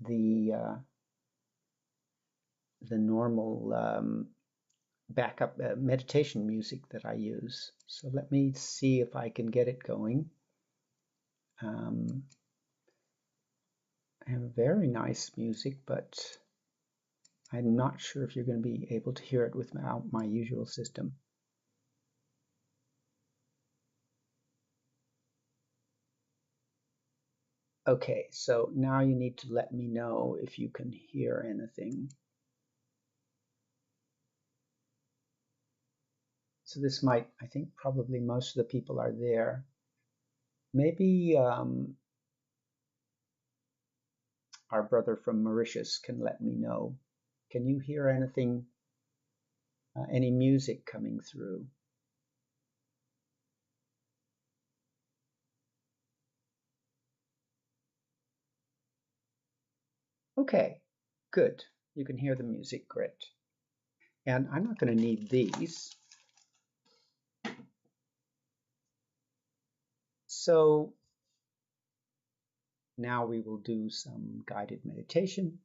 the normal backup meditation music that I use. So let me see if I can get it going. I have very nice music, but I'm not sure if you're going to be able to hear it without my usual system. Okay, so now you need to let me know if you can hear anything. So this might, I think probably most of the people are there. Maybe our brother from Mauritius can let me know. Can you hear anything, any music coming through? Okay, good. You can hear the music, great. And I'm not going to need these. So now we will do some guided meditation.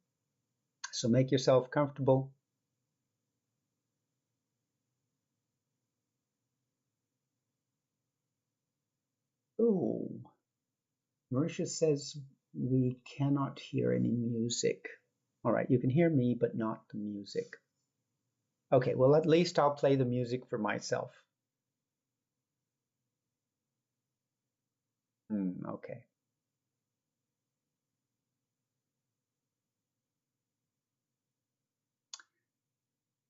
So make yourself comfortable. Oh, Mauritius says we cannot hear any music. All right, you can hear me, but not the music. Okay, well, at least I'll play the music for myself. Okay.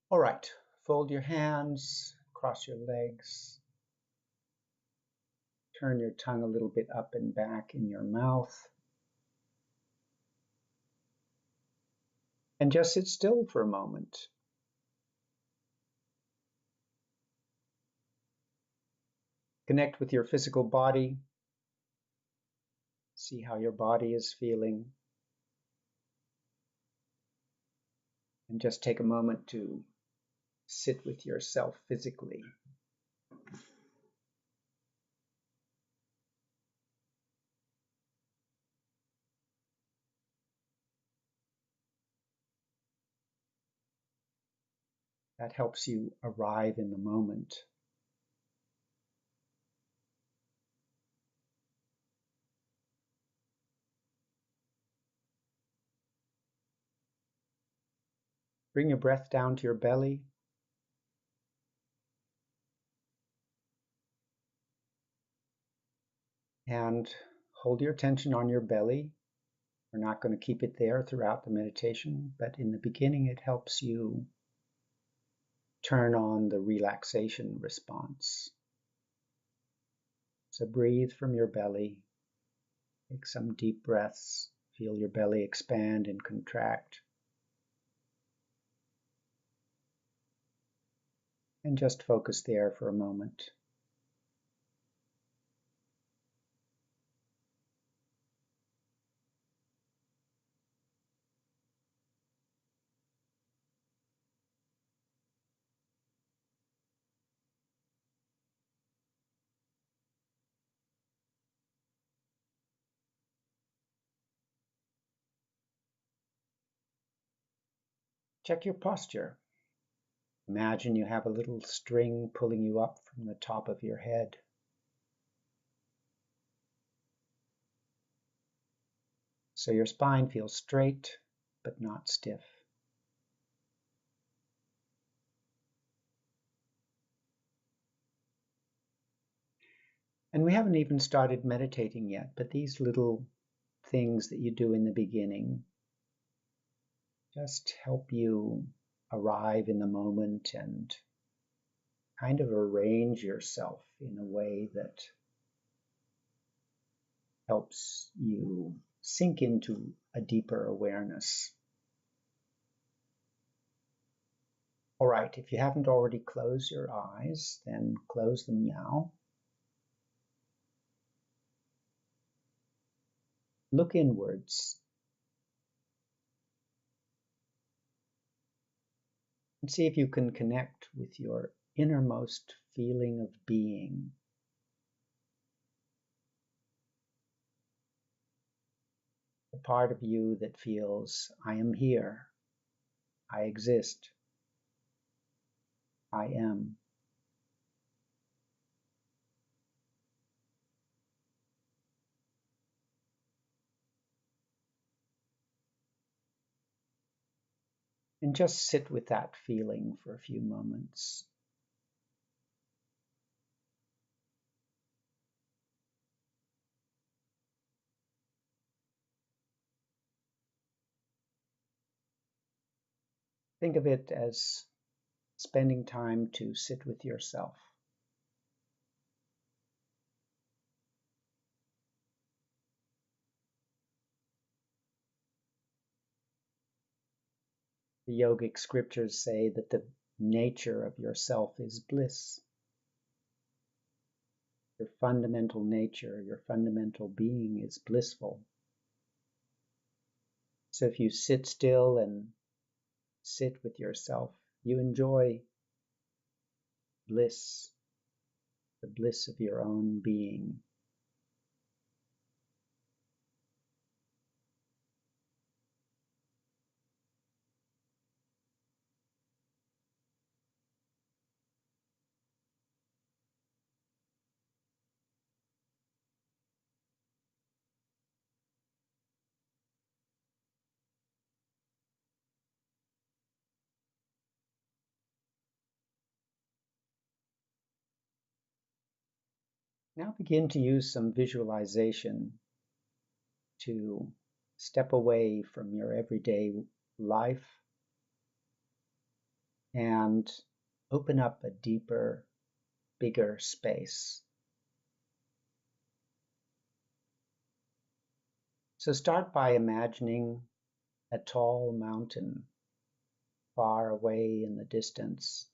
All right, fold your hands, cross your legs, turn your tongue a little bit up and back in your mouth, and just sit still for a moment. Connect with your physical body. See how your body is feeling. And just take a moment to sit with yourself physically. That helps you arrive in the moment. Bring your breath down to your belly. And hold your attention on your belly. We're not going to keep it there throughout the meditation, but in the beginning it helps you turn on the relaxation response. So breathe from your belly. Take some deep breaths. Feel your belly expand and contract. And just focus there for a moment. Check your posture. Imagine you have a little string pulling you up from the top of your head. So your spine feels straight, but not stiff. And we haven't even started meditating yet, but these little things that you do in the beginning just help you arrive in the moment and kind of arrange yourself in a way that helps you sink into a deeper awareness. All right, if you haven't already closed your eyes, then close them now. Look inwards and see if you can connect with your innermost feeling of being. the part of you that feels, I am here, I exist, I am. And just sit with that feeling for a few moments. Think of it as spending time to sit with yourself. The yogic scriptures say that the nature of yourself is bliss. Your fundamental nature, your fundamental being is blissful. So if you sit still and sit with yourself, you enjoy bliss, the bliss of your own being. Now begin to use some visualization to step away from your everyday life and open up a deeper, bigger space. So start by imagining a tall mountain far away in the distance.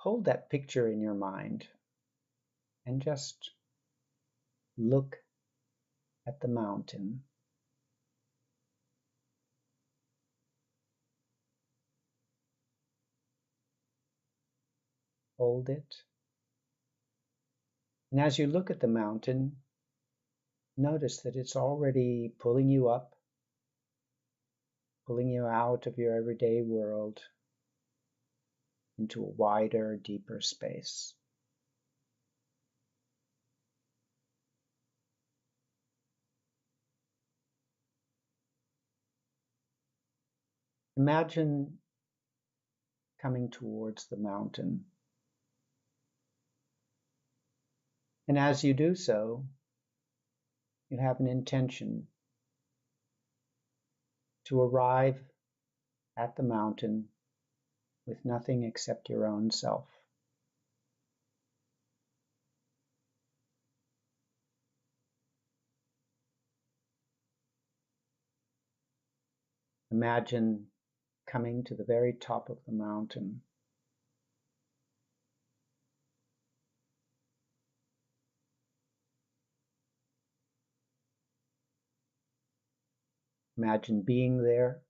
Hold that picture in your mind and just look at the mountain. Hold it. And as you look at the mountain, notice that it's already pulling you up, pulling you out of your everyday world into a wider, deeper space. Imagine coming towards the mountain. And as you do so, you have an intention to arrive at the mountain with nothing except your own self. Imagine coming to the very top of the mountain. Imagine being there,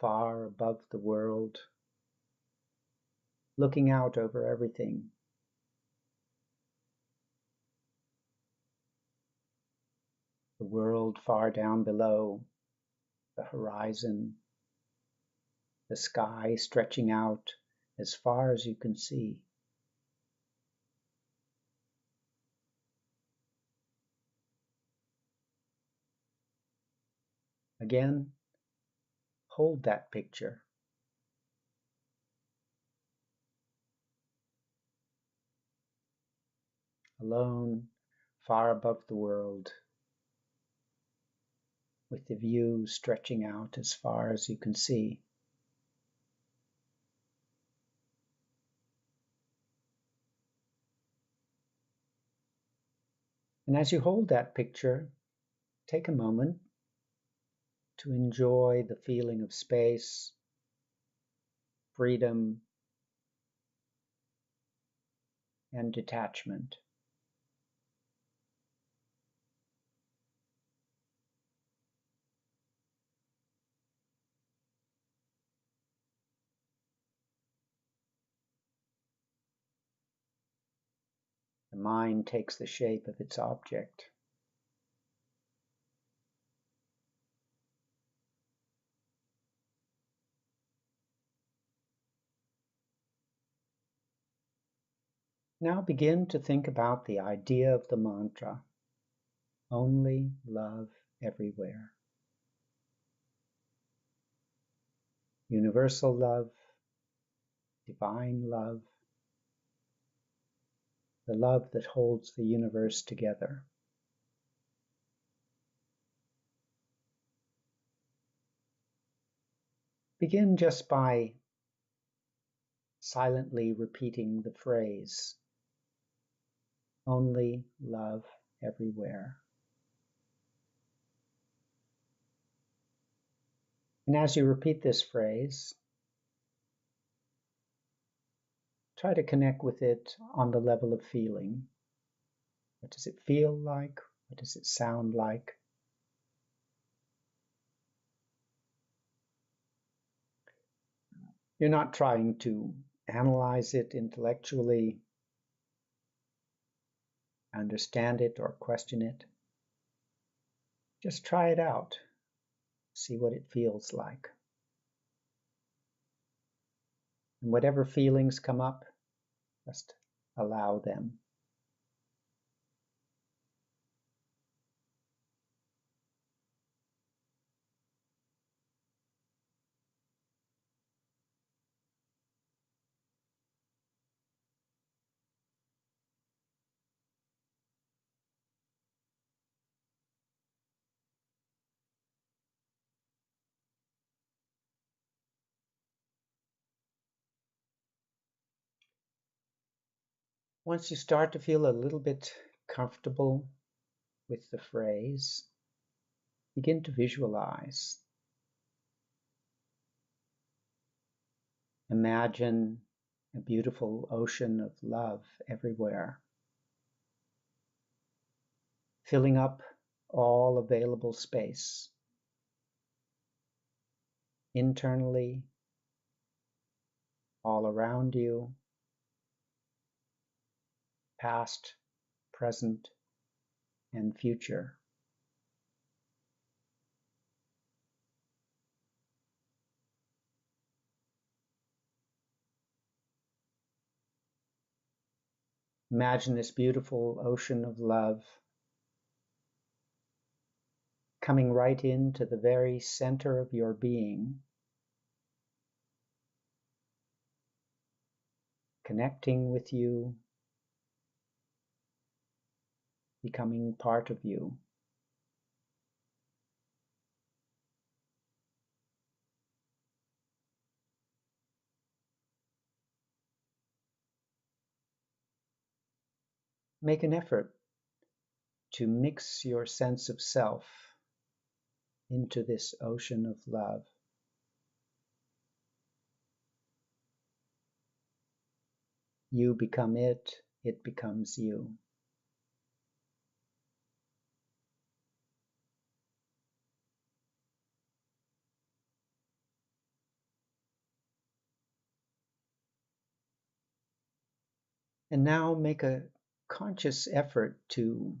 far above the world, looking out over everything. The world far down below, the horizon, the sky stretching out as far as you can see. Again, hold that picture. Alone, far above the world, with the view stretching out as far as you can see. And as you hold that picture, take a moment to enjoy the feeling of space, freedom, and detachment. mind takes the shape of its object. Now begin to think about the idea of the mantra, only love everywhere. Universal love, divine love, the love that holds the universe together. Begin just by silently repeating the phrase, only love everywhere. And as you repeat this phrase, try to connect with it on the level of feeling. What does it feel like? What does it sound like? You're not trying to analyze it intellectually, understand it, or question it. Just try it out. See what it feels like. And whatever feelings come up, just allow them. Once you start to feel a little bit comfortable with the phrase, begin to visualize. Imagine a beautiful ocean of love everywhere, filling up all available space, internally, all around you, past, present, and future. Imagine this beautiful ocean of love coming right into the very center of your being, connecting with you, becoming part of you. Make an effort to mix your sense of self into this ocean of love. You become it, it becomes you. And now make a conscious effort to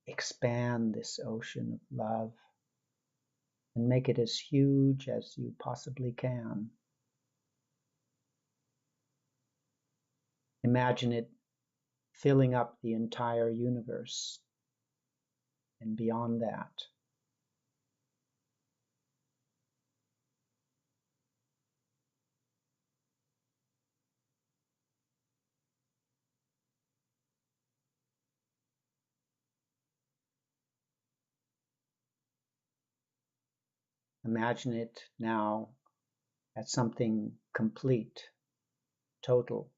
expand this ocean of love and make it as huge as you possibly can. Imagine it filling up the entire universe and beyond that. Imagine it now as something complete, total.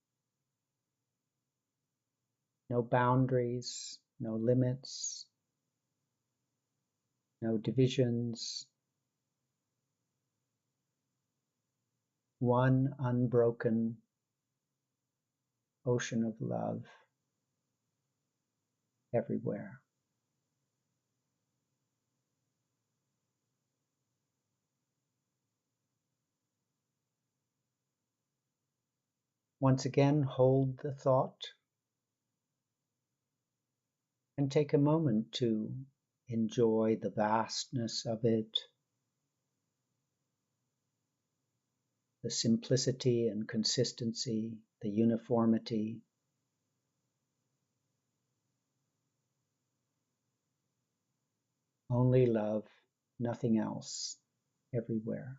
No boundaries, no limits, no divisions. One unbroken ocean of love everywhere. Once again, hold the thought. and take a moment to enjoy the vastness of it, the simplicity and consistency, the uniformity. Only love, nothing else, everywhere.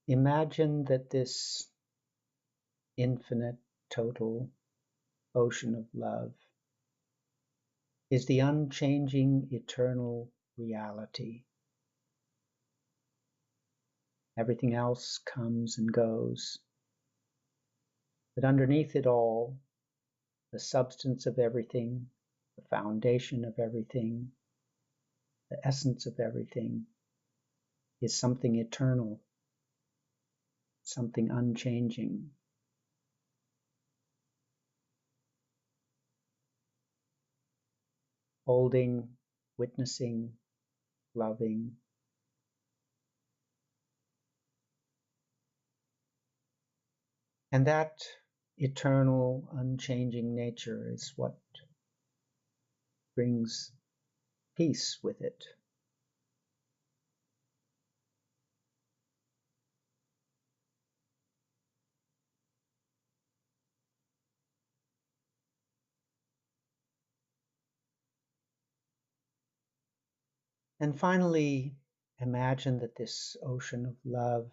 Imagine that this infinite, total ocean of love is the unchanging, eternal reality. Everything else comes and goes, but underneath it all, the substance of everything, the foundation of everything, the essence of everything is something eternal, something unchanging. Holding, witnessing, loving. And that eternal, unchanging nature is what brings peace with it. And finally, imagine that this ocean of love,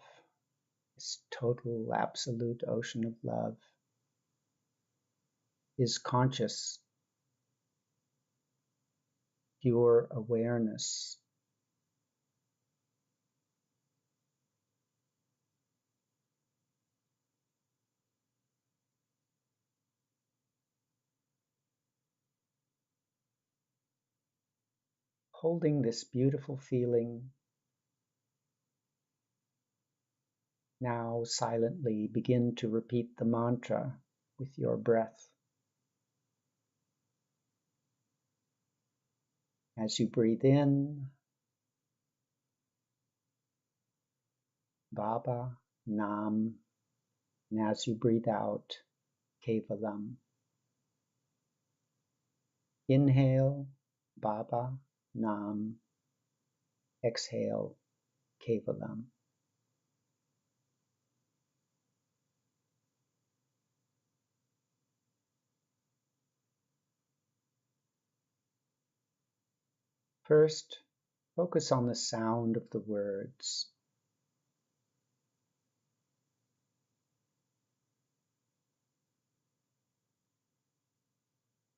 this total, absolute ocean of love, is conscious, pure awareness. Holding this beautiful feeling, now silently begin to repeat the mantra with your breath. As you breathe in, Baba, Nam, and as you breathe out, Kevalam. Inhale, Baba, Nam. Exhale, Kevalam. First, focus on the sound of the words.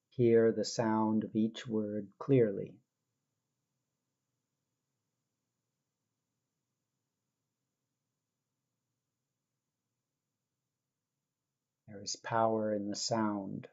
Hear the sound of each word clearly. There is power in the sound.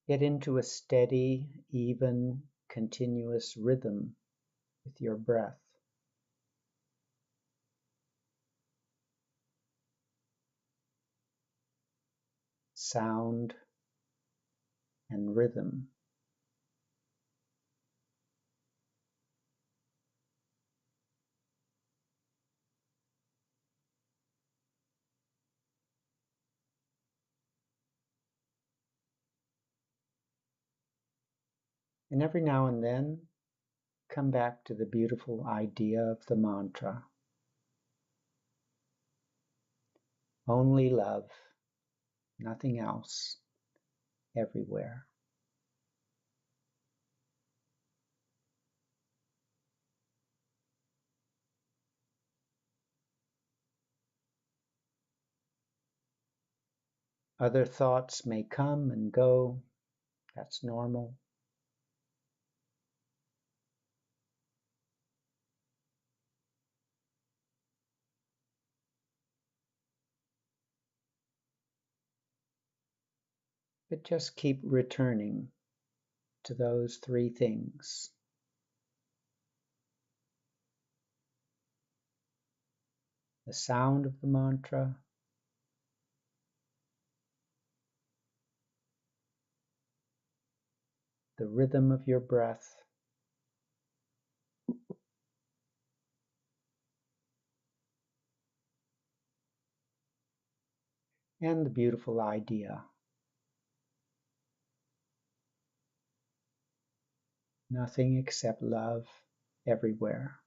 Get into a steady, even, continuous rhythm with your breath. Sound and rhythm. And every now and then, come back to the beautiful idea of the mantra. Only love, nothing else, everywhere. Other thoughts may come and go. That's normal. But just keep returning to those three things. the sound of the mantra, the rhythm of your breath, and the beautiful idea. Nothing except love everywhere.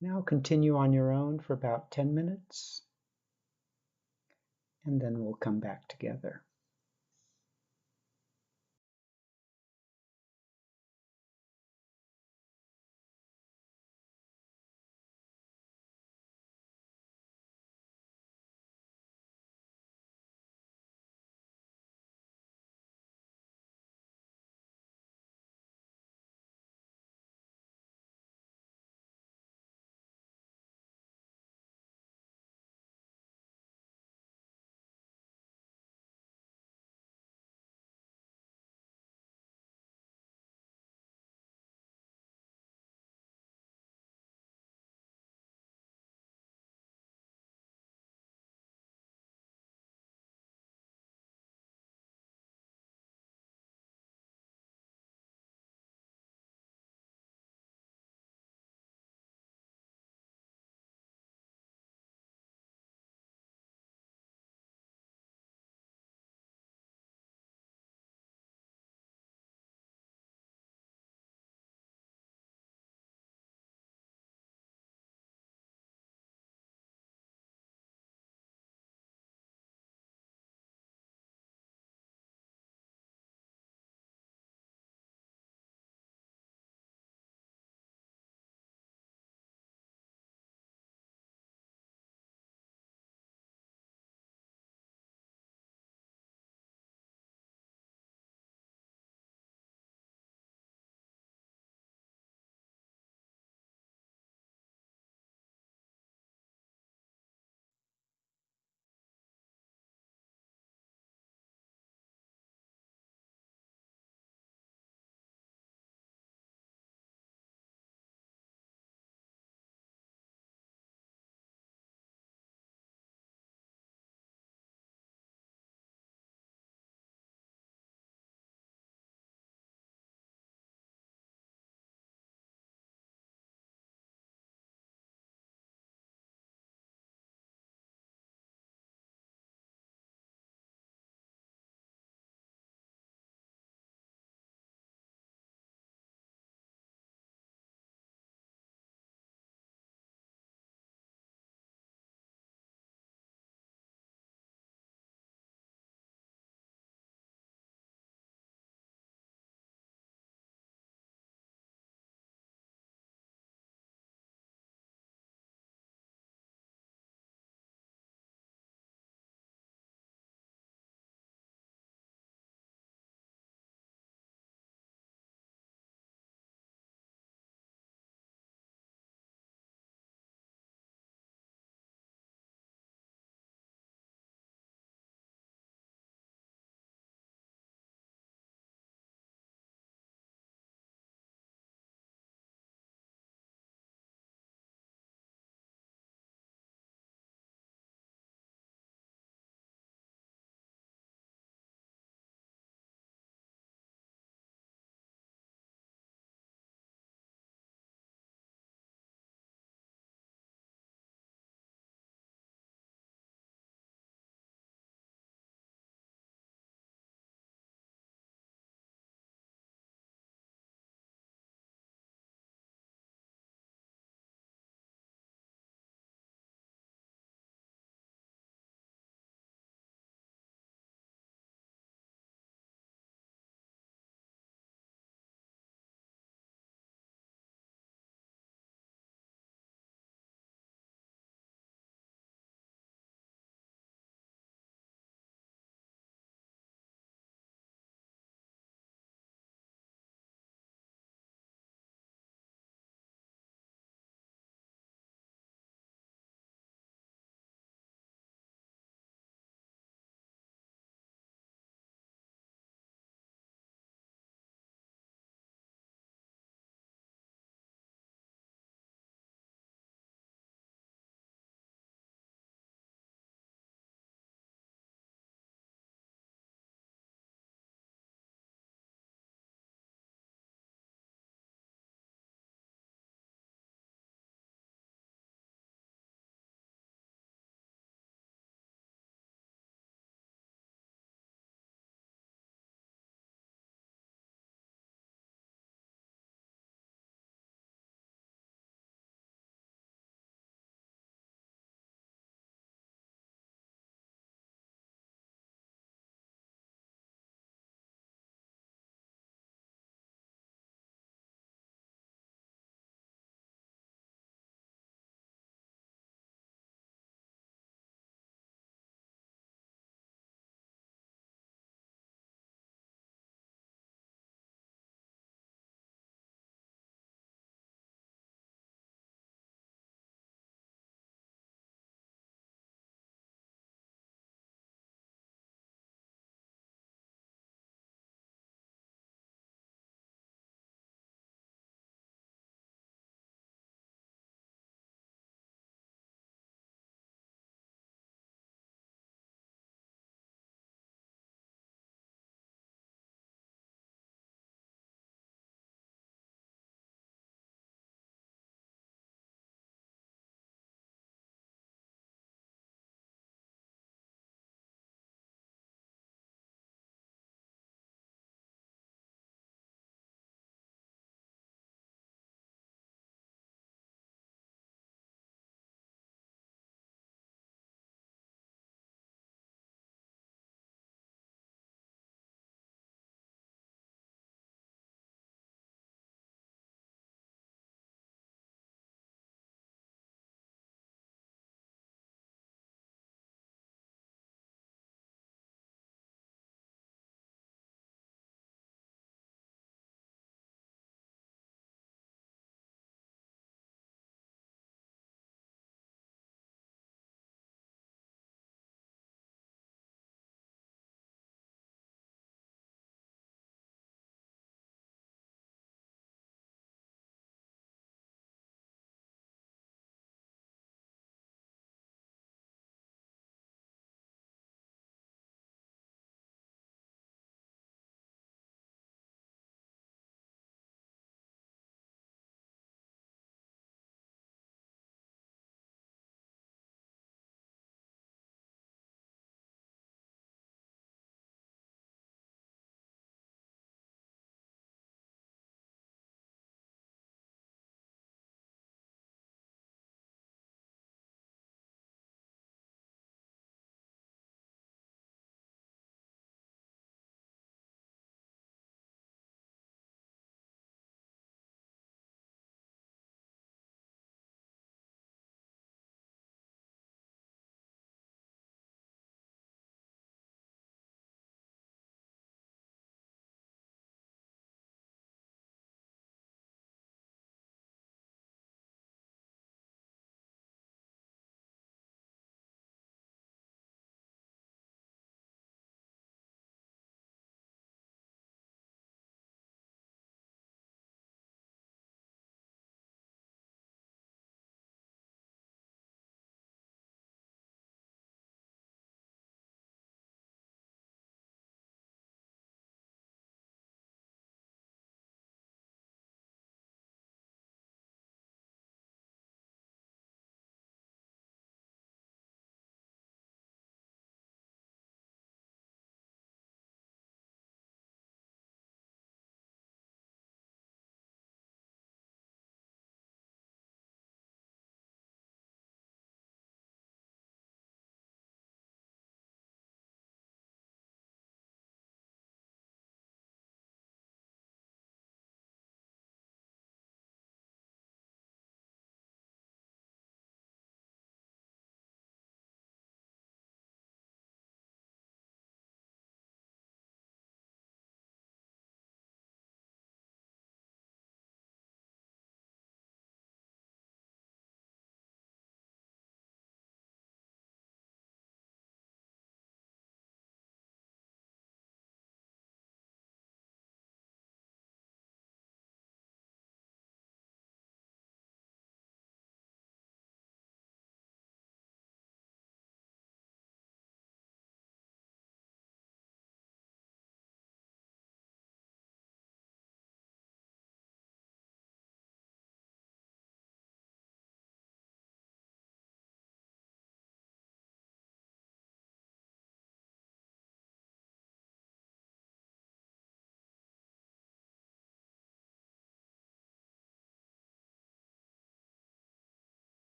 Now continue on your own for about 10 minutes, and then we'll come back together.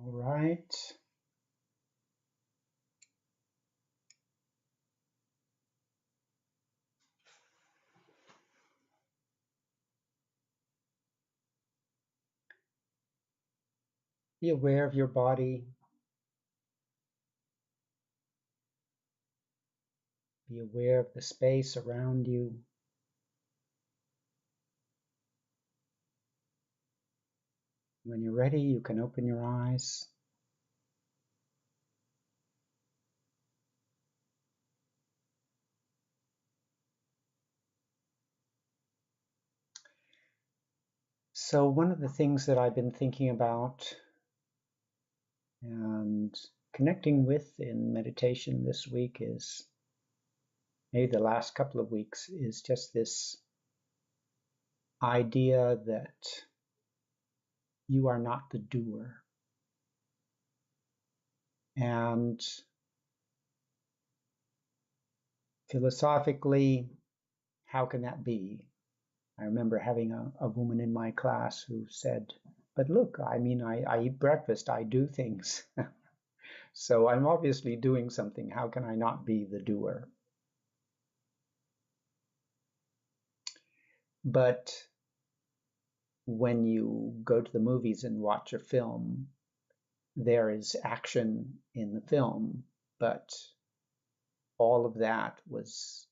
All right. Be aware of your body. Be aware of the space around you. When you're ready, you can open your eyes. So one of the things that I've been thinking about and connecting with in meditation this week is, maybe the last couple of weeks, is just this idea that you are not the doer. And philosophically, how can that be? I remember having a woman in my class who said, but look, I mean, I eat breakfast, I do things. So I'm obviously doing something. How can I not be the doer? But when you go to the movies and watch a film, there is action in the film, but all of that was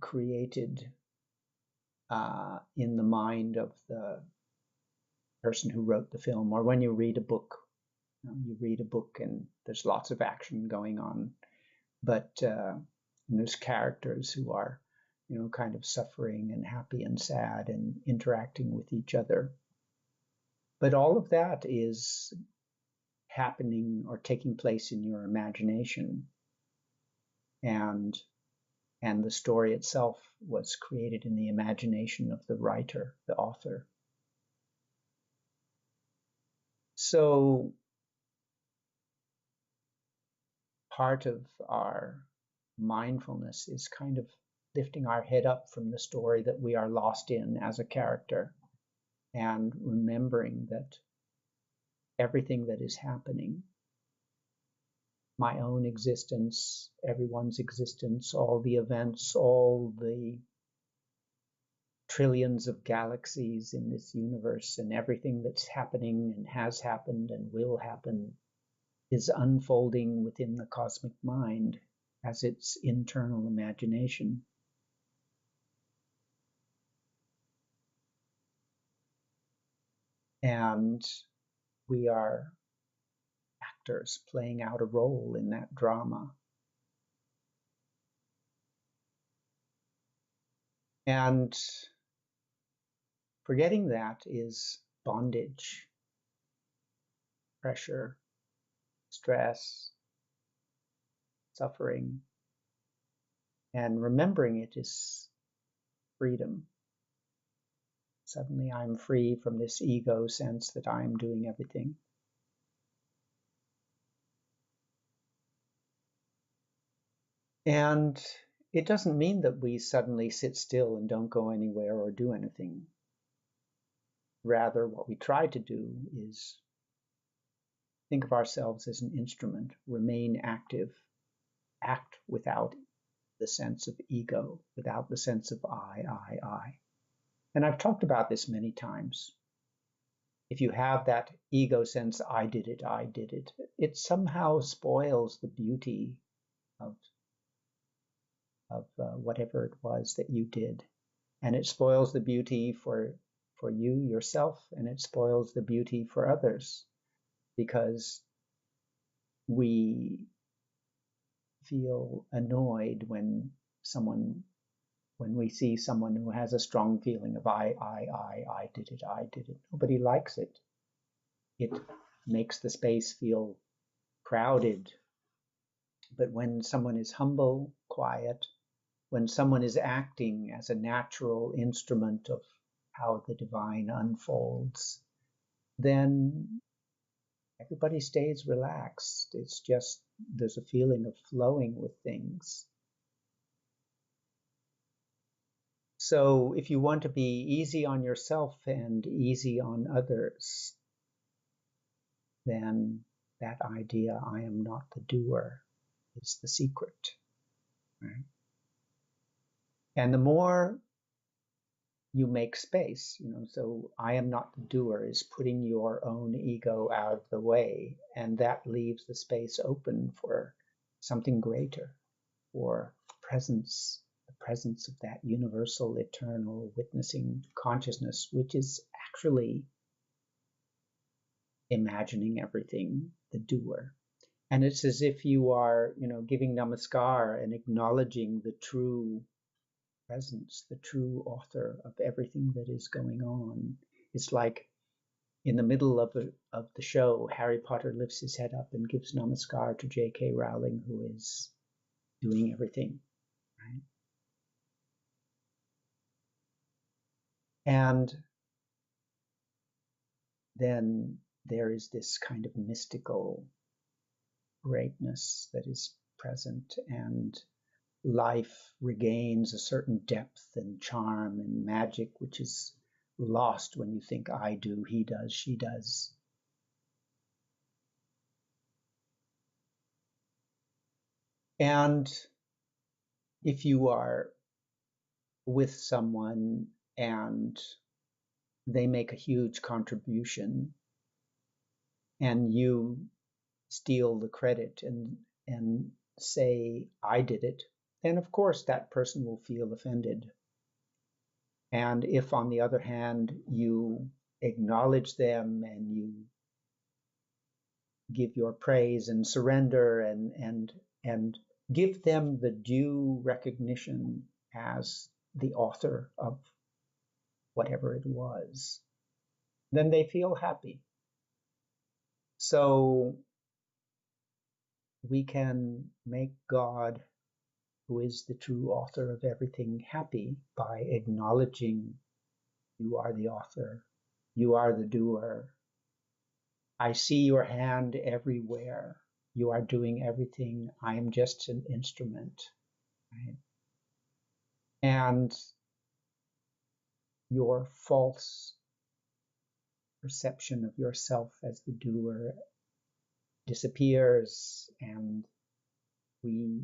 created in the mind of the person who wrote the film. Or when you read a book, you read a book and there's lots of action going on, but there's characters who are, kind of suffering and happy and sad and interacting with each other. But all of that is happening or taking place in your imagination, and the story itself was created in the imagination of the writer, the author. So part of our mindfulness is kind of lifting our head up from the story that we are lost in as a character, and remembering that everything that is happening, my own existence, everyone's existence, all the events, all the trillions of galaxies in this universe, and everything that's happening and has happened and will happen, is unfolding within the cosmic mind as its internal imagination. And we are actors playing out a role in that drama. And forgetting that is bondage, pressure, stress, suffering. And remembering it is freedom. Suddenly I'm free from this ego sense that I'm doing everything. And it doesn't mean that we suddenly sit still and don't go anywhere or do anything. Rather, what we try to do is think of ourselves as an instrument, remain active, act without the sense of ego, without the sense of I. And I've talked about this many times. If you have that ego sense, I did it, it somehow spoils the beauty of whatever it was that you did. And it spoils the beauty for you, yourself, and it spoils the beauty for others, because we feel annoyed when we see someone who has a strong feeling of I did it, I did it. Nobody likes it. It makes the space feel crowded. But when someone is humble, quiet, when someone is acting as a natural instrument of how the divine unfolds, then everybody stays relaxed. It's just, there's a feeling of flowing with things. So if you want to be easy on yourself and easy on others, then that idea, I am not the doer, is the secret. Right? And the more you make space, so I am not the doer is putting your own ego out of the way, and that leaves the space open for something greater, for presence, the presence of that universal, eternal, witnessing consciousness, which is actually imagining everything, the doer. And it's as if you are, giving namaskar and acknowledging the true presence, the true author of everything that is going on. It's like in the middle of the show, Harry Potter lifts his head up and gives namaskar to J.K. Rowling, who is doing everything, right? And then there is this kind of mystical greatness that is present, and life regains a certain depth and charm and magic, which is lost when you think I do, he does, she does. And if you are with someone and they make a huge contribution and you steal the credit and say, I did it, then of course that person will feel offended. And if, on the other hand, you acknowledge them and you give your praise and surrender and give them the due recognition as the author of whatever it was, then they feel happy. So we can make God, who is the true author of everything, happy by acknowledging you are the author, you are the doer. I see your hand everywhere. You are doing everything. I am just an instrument. Right? And your false perception of yourself as the doer disappears, and we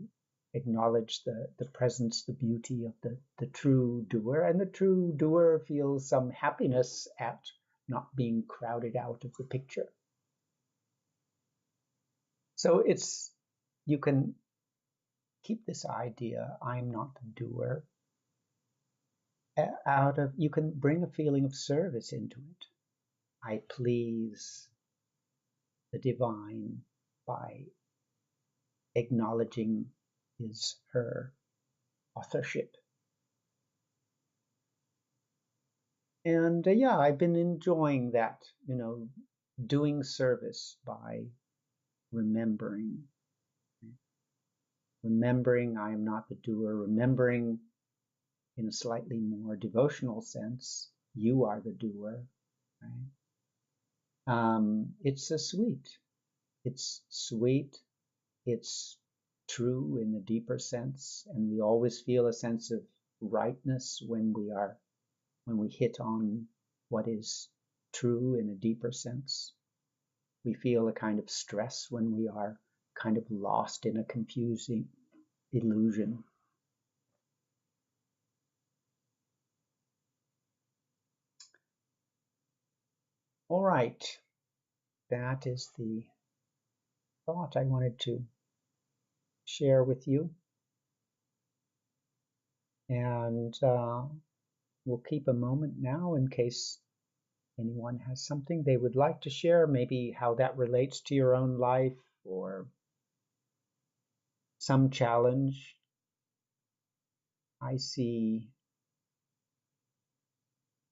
acknowledge the presence, the beauty of the true doer, and the true doer feels some happiness at not being crowded out of the picture. So you can keep this idea, I'm not the doer, you can bring a feeling of service into it. I please the divine by acknowledging his, her authorship. And yeah, I've been enjoying that, doing service by remembering I am not the doer, remembering in a slightly more devotional sense, you are the doer, right? It's sweet, it's true in the deeper sense, and we always feel a sense of rightness when we hit on what is true in a deeper sense. We feel a kind of stress when we are kind of lost in a confusing illusion. All right, that is the thought I wanted to share with you. And we'll keep a moment now in case anyone has something they would like to share, maybe how that relates to your own life or some challenge. I see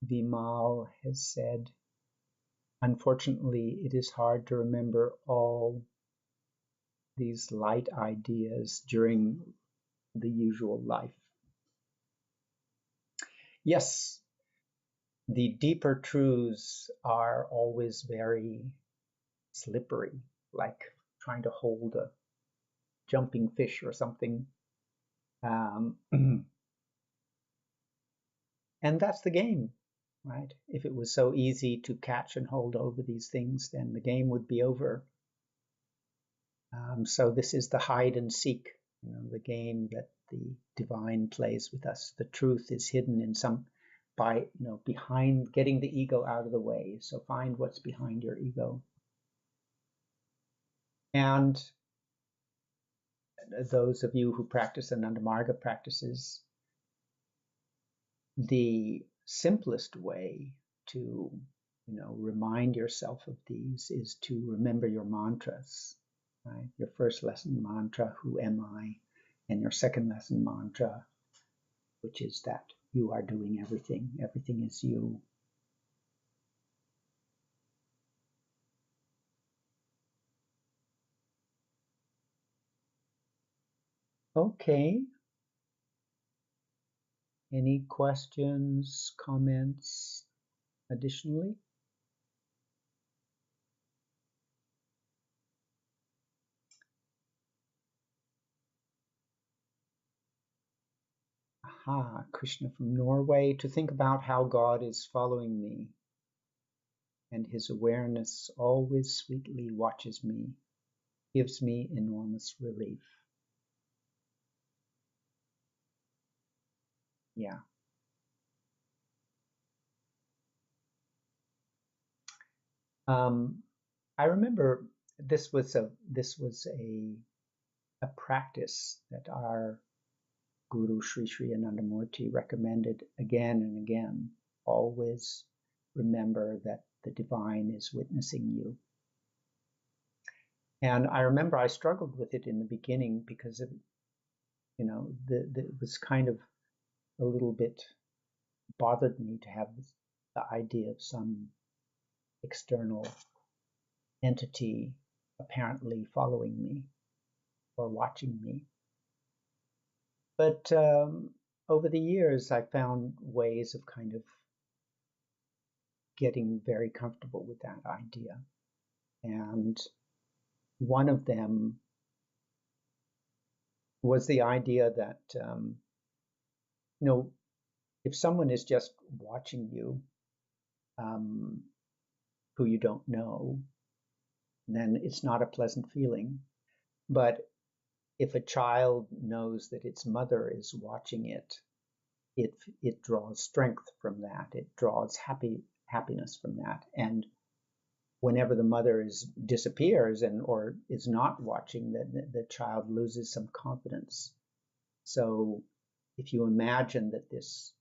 Vimal has said, unfortunately, it is hard to remember all these light ideas during the usual life. Yes, the deeper truths are always very slippery, like trying to hold a jumping fish or something. And that's the game, right? If it was so easy to catch and hold over these things, then the game would be over. So this is the hide and seek, the game that the divine plays with us. The truth is hidden in behind, getting the ego out of the way. So find what's behind your ego. And those of you who practice Ananda Marga practices, the simplest way to, remind yourself of these is to remember your mantras, right? Your first lesson mantra, who am I? And your second lesson mantra, which is that you are doing everything. Everything is you. Okay. Any questions, comments additionally? Aha, Krishna from Norway, to think about how God is following me and his awareness always sweetly watches me, gives me enormous relief. Yeah. I remember this was a practice that our Guru Sri Sri Anandamurti recommended again and again. Always remember that the divine is witnessing you. And I remember I struggled with it in the beginning because it was kind of a little bit bothered me to have the idea of some external entity apparently following me or watching me. But over the years, I found ways of kind of getting very comfortable with that idea. And one of them was the idea that, if someone is just watching you, who you don't know, then it's not a pleasant feeling. But if a child knows that its mother is watching it, it draws strength from that. It draws happiness from that. And whenever the mother disappears or is not watching, the child loses some confidence. So if you imagine that this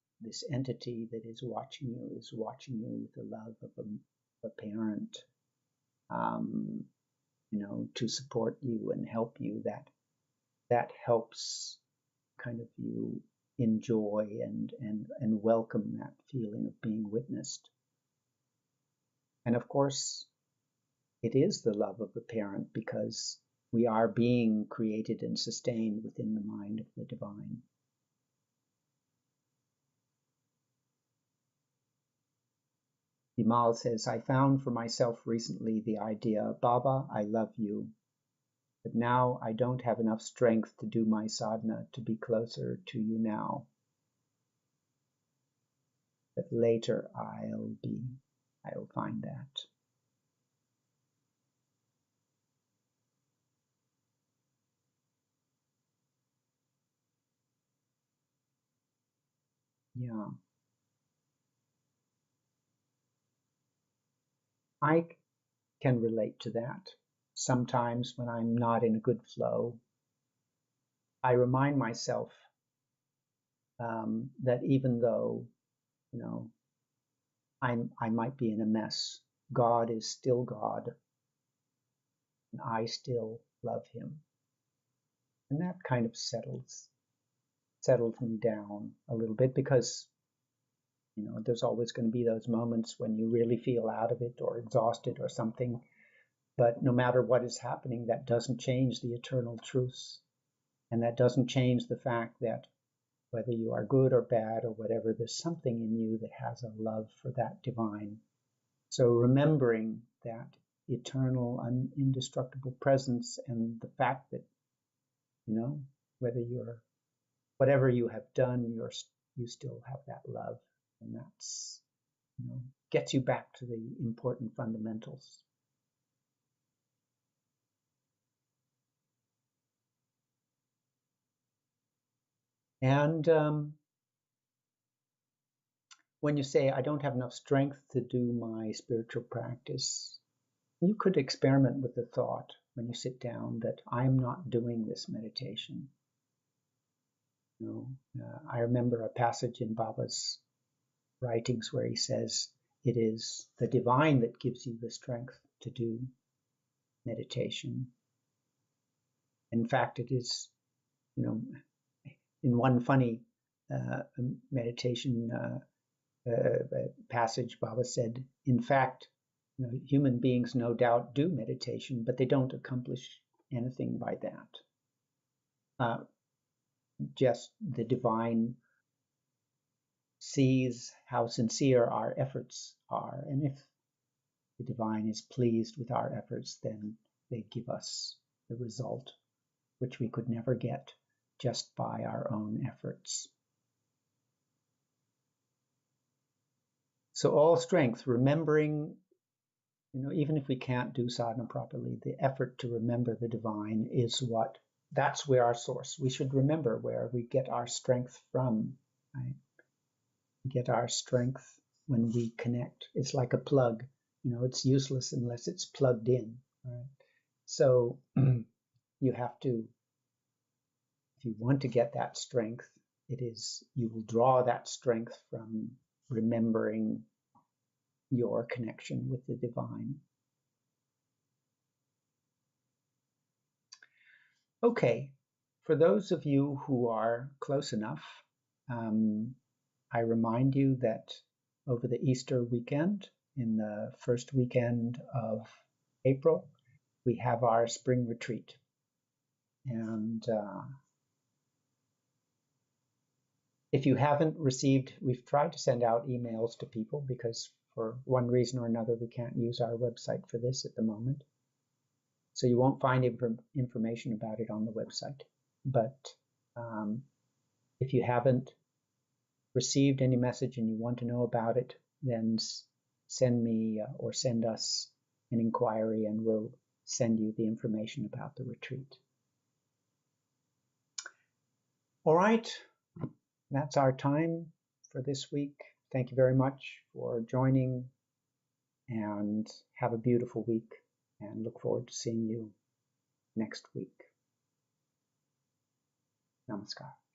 entity that is watching you with the love of a parent, to support you and help you, that helps kind of you enjoy and welcome that feeling of being witnessed. And of course, it is the love of the parent because we are being created and sustained within the mind of the divine. Bimal says, I found for myself recently the idea, Baba, I love you, but now I don't have enough strength to do my sadhana to be closer to you now. But later I'll find that. Yeah. I can relate to that. Sometimes when I'm not in a good flow, I remind myself that even though, I might be in a mess, God is still God, and I still love him. And that kind of settles me down a little bit because, there's always going to be those moments when you really feel out of it or exhausted or something. But no matter what is happening, that doesn't change the eternal truths. And that doesn't change the fact that whether you are good or bad or whatever, there's something in you that has a love for that divine. So remembering that eternal, indestructible presence and the fact that, whatever you have done, you still have that love. And gets you back to the important fundamentals. And when you say, I don't have enough strength to do my spiritual practice, you could experiment with the thought when you sit down that I'm not doing this meditation. I remember a passage in Baba's writings where he says, it is the divine that gives you the strength to do meditation. In fact, it is, in one funny meditation passage, Baba said, in fact, human beings no doubt do meditation, but they don't accomplish anything by that. Just the divine sees how sincere our efforts are, and if the divine is pleased with our efforts, then they give us the result, which we could never get just by our own efforts. So all strength, remembering, even if we can't do sadhana properly, the effort to remember the divine is that's where our source. We should remember where we get our strength from, right? We get our strength when we connect. It's like a plug, it's useless unless it's plugged in, right? So you have to, if you want to get that strength, you will draw that strength from remembering your connection with the divine. Okay, for those of you who are close enough, I remind you that over the Easter weekend, in the first weekend of April, we have our spring retreat. And if you haven't received, we've tried to send out emails to people because for one reason or another, we can't use our website for this at the moment. So you won't find information about it on the website. But if you haven't received any message and you want to know about it, then send me or send us an inquiry and we'll send you the information about the retreat. All right, that's our time for this week. Thank you very much for joining, and have a beautiful week, and look forward to seeing you next week. Namaskar.